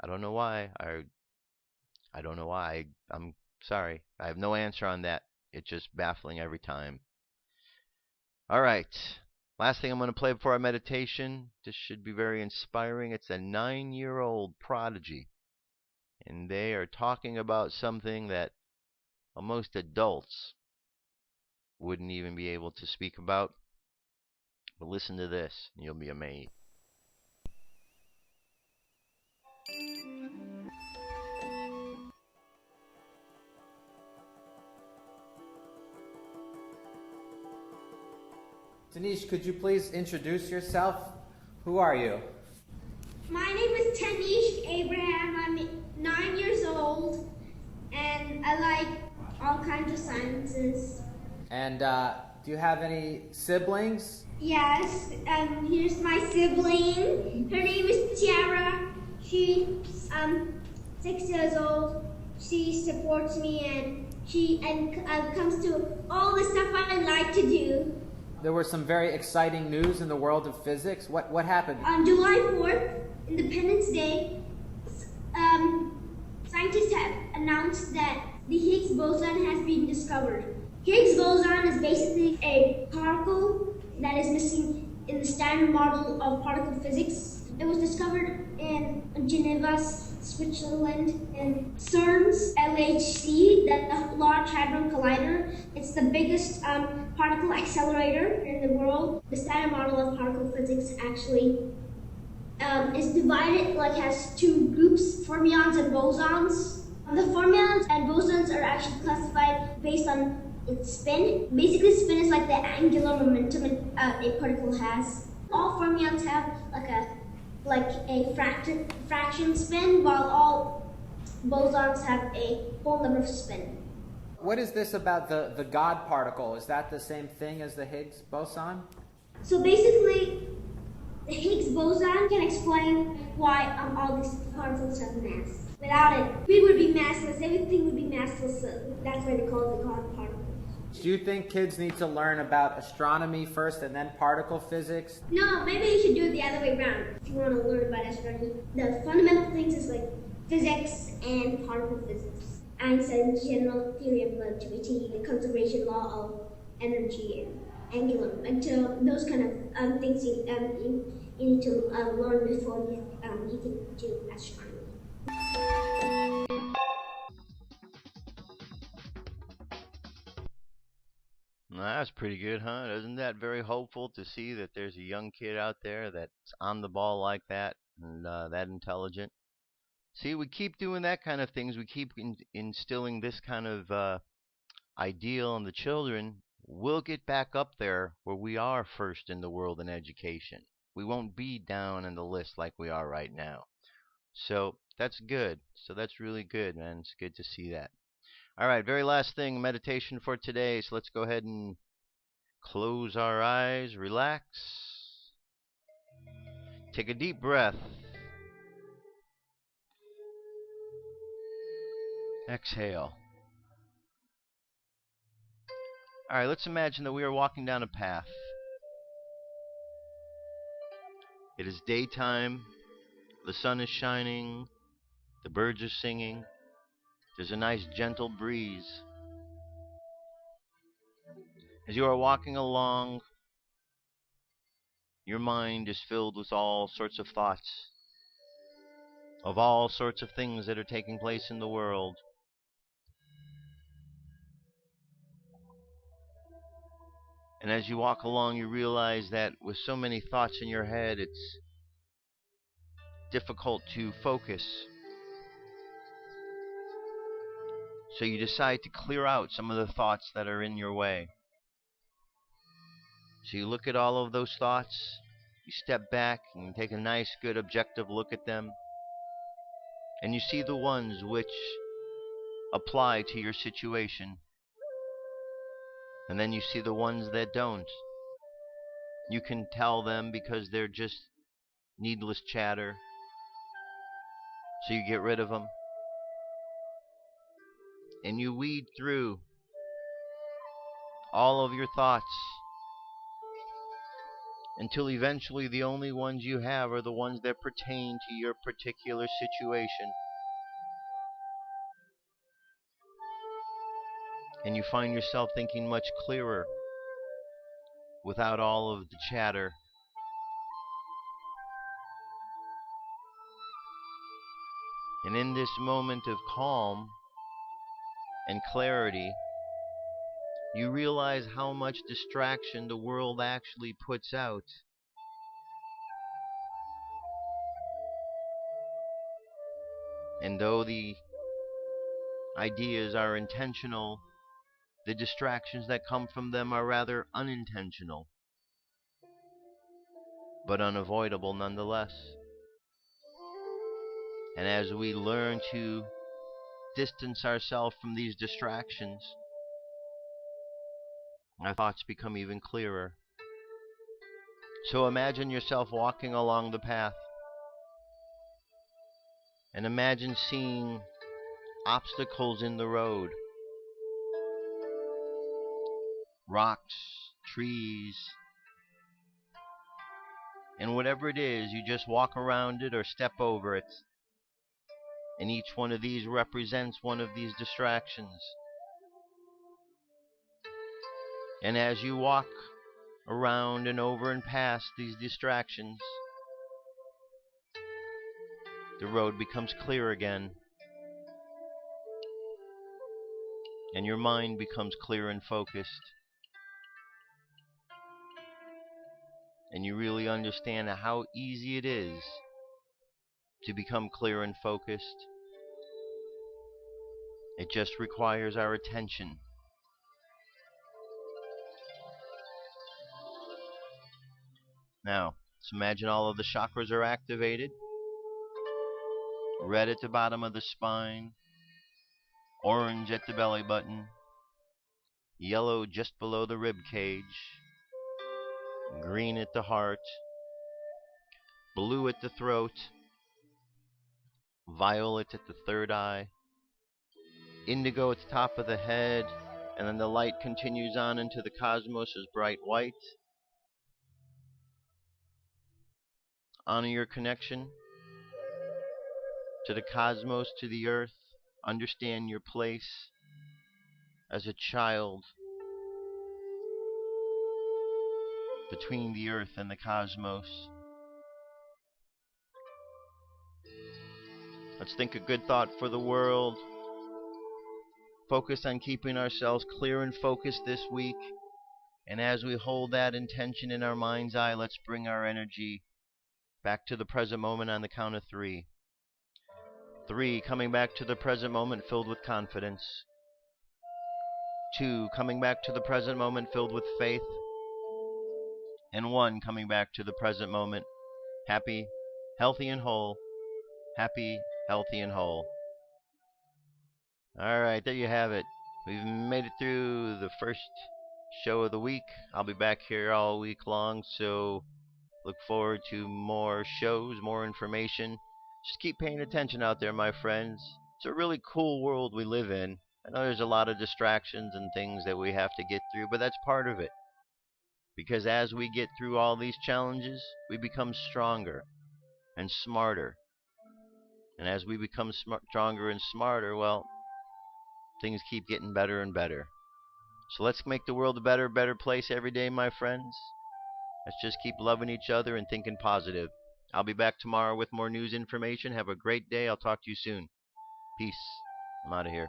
I don't know why. I don't know why. I'm sorry. I have no answer on that. It's just baffling every time. All right. Last thing I'm going to play before our meditation. This should be very inspiring. It's a 9-year-old prodigy. And they are talking about something that most adults wouldn't even be able to speak about. But listen to this, and you'll be amazed. Denise, could you please introduce yourself? Who are you? My name is Timmy Abraham. I'm 9 years old, and I like all kinds of sciences. And do you have any siblings? Yes, here's my sibling. Her name is Tiara. She's 6 years old. She supports me, and she comes to all the stuff I like to do. There was some very exciting news in the world of physics. What happened? On July 4th, Independence Day, scientists have announced that the Higgs boson has been discovered. Higgs boson is basically a particle that is missing in the standard model of particle physics. It was discovered in Geneva, Switzerland, in CERN's LHC, the Large Hadron Collider. It's the biggest particle accelerator in the world. The standard model of particle physics actually is divided, has two groups, fermions and bosons. The fermions and bosons are actually classified based on its spin. Basically, spin is like the angular momentum a particle has. All fermions have a like a fraction spin, while all bosons have a whole number spin. What is this about the God particle? Is that the same thing as the Higgs boson? So basically, the Higgs boson can explain why all these particles have mass. Without it, we would be massless. Everything would be massless. So that's why they call it the God particle. Do you think kids need to learn about astronomy first and then particle physics? No, maybe you should do it the other way around. If you want to learn about astronomy, the fundamental things is like physics and particle physics. Einstein's general theory of relativity, the conservation law of energy and angular, until those kind of things you need to learn before you can do astronomy. That's pretty good, huh? Isn't that very hopeful to see that there's a young kid out there that's on the ball like that and that intelligent? See, we keep doing that kind of things. We keep instilling this kind of ideal in the children. We'll get back up there where we are first in the world in education. We won't be down in the list like we are right now. So that's good. So that's really good, man. It's good to see that. All right, very last thing, meditation for today. So let's go ahead and close our eyes, relax. Take a deep breath. Exhale. All right, let's imagine that we are walking down a path. It is daytime. The sun is shining. The birds are singing. There's a nice gentle breeze. As you are walking along, your mind is filled with all sorts of thoughts of all sorts of things that are taking place in the world. And as you walk along, you realize that with so many thoughts in your head, it's difficult to focus. So you decide to clear out some of the thoughts that are in your way. So you look at all of those thoughts, you step back and take a nice, good, objective look at them, and you see the ones which apply to your situation. And then you see the ones that don't. You can tell them because they're just needless chatter. So you get rid of them. And you weed through all of your thoughts until eventually the only ones you have are the ones that pertain to your particular situation. And you find yourself thinking much clearer without all of the chatter. And in this moment of calm and clarity, you realize how much distraction the world actually puts out. And though the ideas are intentional, the distractions that come from them are rather unintentional, but unavoidable nonetheless. And as we learn to distance ourselves from these distractions, our thoughts become even clearer. So imagine yourself walking along the path, and imagine seeing obstacles in the road. Rocks, trees, and whatever it is, you just walk around it or step over it. And each one of these represents one of these distractions. And as you walk around and over and past these distractions, the road becomes clear again. And your mind becomes clear and focused. And you really understand how easy it is to become clear and focused. It just requires our attention. Now, So imagine all of the chakras are activated. Red at the bottom of the spine, orange at the belly button, yellow just below the rib cage, green at the heart, blue at the throat, violet at the third eye, indigo at the top of the head, and then the light continues on into the cosmos as bright white. Honor your connection to the cosmos, to the earth. Understand your place as a child between the earth and the cosmos. Let's think a good thought for the world. Focus on keeping ourselves clear and focused this week. And as we hold that intention in our mind's eye, let's bring our energy back to the present moment on the count of 3. 3, coming back to the present moment filled with confidence. 2, coming back to the present moment filled with faith. And 1, coming back to the present moment happy, healthy, and whole. Happy, healthy, and whole. All right, there you have it. We've made it through the first show of the week. I'll be back here all week long, so look forward to more shows, more information. Just keep paying attention out there, my friends. It's a really cool world we live in. I know there's a lot of distractions and things that we have to get through, but that's part of it. Because as we get through all these challenges, we become stronger and smarter. And as we become stronger and smarter, well, things keep getting better and better. So let's make the world a better place every day, my friends. Let's just keep loving each other and thinking positive. I'll be back tomorrow with more news information. Have a great day. I'll talk to you soon. Peace. I'm out of here.